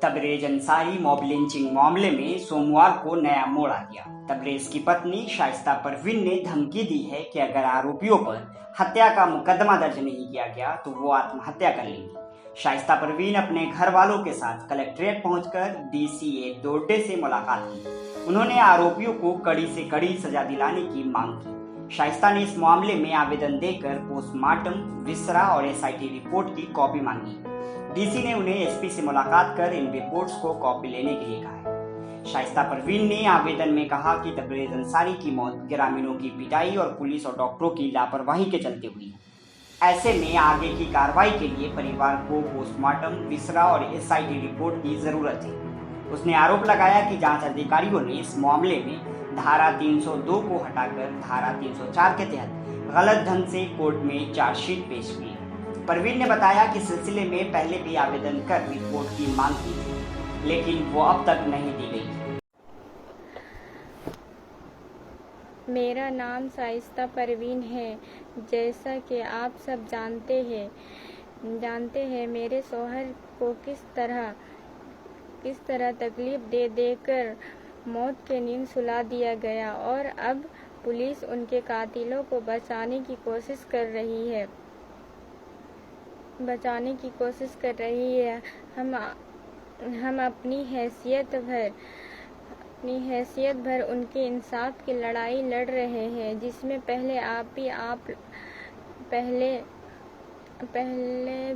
Tabrez Ansari mob lynching मामले में सोमवार को नया मोड़ आ गया। तबरेज की पत्नी शाइस्ता परवीन ने धमकी दी है कि अगर आरोपियों पर हत्या का मुकदमा दर्ज नहीं किया गया तो वो आत्महत्या कर लेंगी। शाइस्ता परवीन अपने घर वालों के साथ कलेक्ट्रेट पहुंचकर DCA दोड्डे से मुलाकात की। उन्होंने आरोपियों को कड़ी से कड़ी सजा दिलाने की मांग की। शाइस्ता ने इस मामले में आवेदन देकर पोस्टमार्टम, विसरा और SIT रिपोर्ट की कॉपी मांगी। DC ने उन्हें SP से मुलाकात कर इन रिपोर्ट्स को कॉपी लेने के लिए कहा है। शाइस्ता परवीन ने आवेदन में कहा कि तबरेज अंसारी की मौत ग्रामीणों की पिटाई और पुलिस और डॉक्टरों की लापरवाही के चलते हुई है। ऐसे में आगे की कार्रवाई के लिए परिवार को पोस्टमार्टम, विसरा और SIT रिपोर्ट की जरूरत है। उसने आरोप लगाया कि जांच अधिकारियों ने इस मामले में धारा 302 को हटाकर धारा 304 के तहत गलत ढंग से कोर्ट में चार्जशीट पेश की। परवीन ने बताया कि सिलसिले में पहले भी आवेदन कर रिपोर्ट की मांग की थी, लेकिन वो अब तक नहीं दी गई। मेरा नाम शाइस्ता परवीन है। जैसा कि आप सब जानते हैं मेरे शौहर को किस तरह तकलीफ दे देकर मौत के नींद सुला दिया गया और अब पुलिस उनके कातिलों को बचाने की कोशिश कर रही है। हम अपनी हैसियत भर उनके इंसाफ की लड़ाई लड़ रहे हैं, जिसमें पहले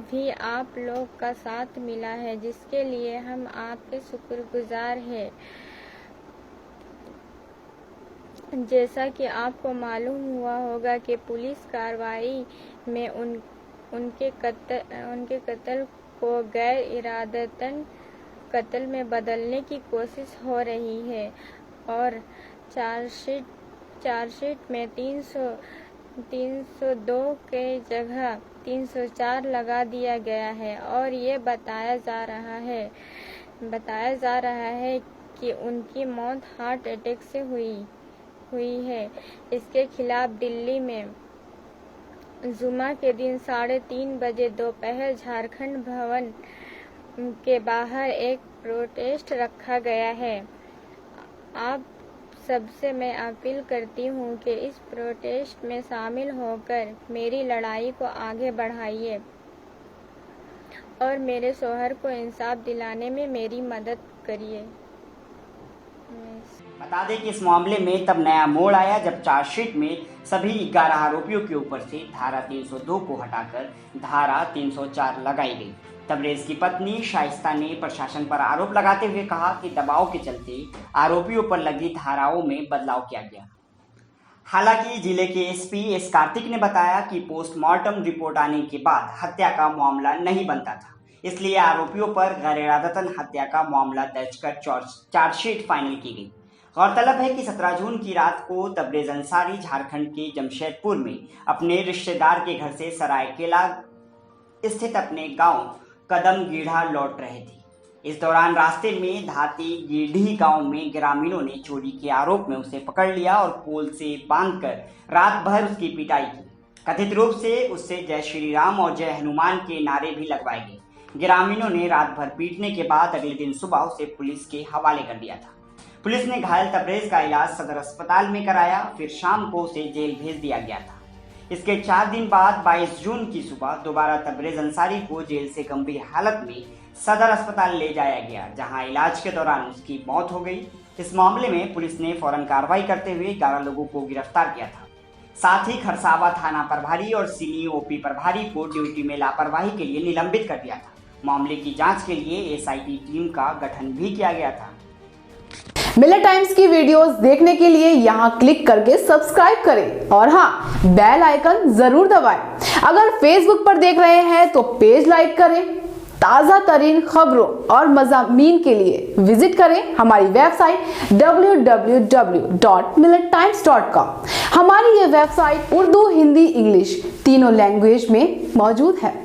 भी आप लोग का साथ मिला है, जिसके लिए हम आपके शुक्रगुजार हैं। जैसा कि आपको मालूम हुआ होगा कि पुलिस कार्रवाई में उनके कत्ल को गैर इरादतन कत्ल में बदलने की कोशिश हो रही है और चार्जशीट में 302 के जगह 304 लगा दिया गया है और ये बताया जा रहा है कि उनकी मौत हार्ट अटैक से हुई है। इसके खिलाफ दिल्ली में जुमा के दिन 3:30 बजे दोपहर झारखंड भवन के बाहर एक प्रोटेस्ट रखा गया है। आप सबसे मैं अपील करती हूँ कि इस प्रोटेस्ट में शामिल होकर मेरी लड़ाई को आगे बढ़ाइए और मेरे शौहर को इंसाफ दिलाने में मेरी मदद करिए। बता दें कि इस मामले में तब नया मोड़ आया जब चार्जशीट में सभी 11 आरोपियों के ऊपर से धारा 302 को हटाकर धारा 304 लगाई गई। तबरेज की पत्नी शाइस्ता ने प्रशासन पर आरोप लगाते हुए कहा कि दबाव के चलते आरोपियों पर लगी धाराओं में बदलाव किया गया। हालांकि जिले के SP S कार्तिक ने बताया कि पोस्टमार्टम रिपोर्ट आने के बाद हत्या का मामला नहीं बनता था, इसलिए आरोपियों पर गैर इरादतन हत्या का मामला दर्ज कर चार्जशीट फाइनल की गई। गौरतलब है कि 17 जून की रात को तबरेज अंसारी झारखंड के जमशेदपुर में अपने रिश्तेदार के घर से सरायकेला स्थित अपने गांव कदम गीढ़ा लौट रहे थे। इस दौरान रास्ते में धाती गीढ़ी गांव में ग्रामीणों ने चोरी के आरोप में उसे पकड़ लिया और पोल से बांधकर रात भर उसकी पिटाई की। कथित रूप से उससे जय श्री राम और जय हनुमान के नारे भी लगवाए गए। ग्रामीणों ने रात भर पीटने के बाद अगले दिन सुबह उसे पुलिस के हवाले कर दिया था। पुलिस ने घायल तबरेज का इलाज सदर अस्पताल में कराया, फिर शाम को उसे जेल भेज दिया गया था। इसके 4 दिन बाद 22 जून की सुबह दोबारा तबरेज अंसारी को जेल से गंभीर हालत में सदर अस्पताल ले जाया गया, जहां इलाज के दौरान उसकी मौत हो गई। इस मामले में पुलिस ने फौरन कार्रवाई करते हुए 11 लोगों को गिरफ्तार किया था। साथ ही खरसावा थाना प्रभारी और सिनी OP प्रभारी को ड्यूटी में लापरवाही के लिए निलंबित कर दिया था। मामले की जांच के लिए SIT टीम का गठन भी किया गया था। मिलर टाइम्स की वीडियोस देखने के लिए यहाँ क्लिक करके सब्सक्राइब करें और हाँ, बेल आइकन जरूर दबाएं। अगर फेसबुक पर देख रहे हैं तो पेज लाइक करें। ताज़ा तरीन खबरों और मज़ामीन के लिए विजिट करें हमारी वेबसाइट www.millertimes.com। हमारी ये वेबसाइट उर्दू, हिंदी, इंग्लिश तीनों लैंग्वेज में मौजूद है।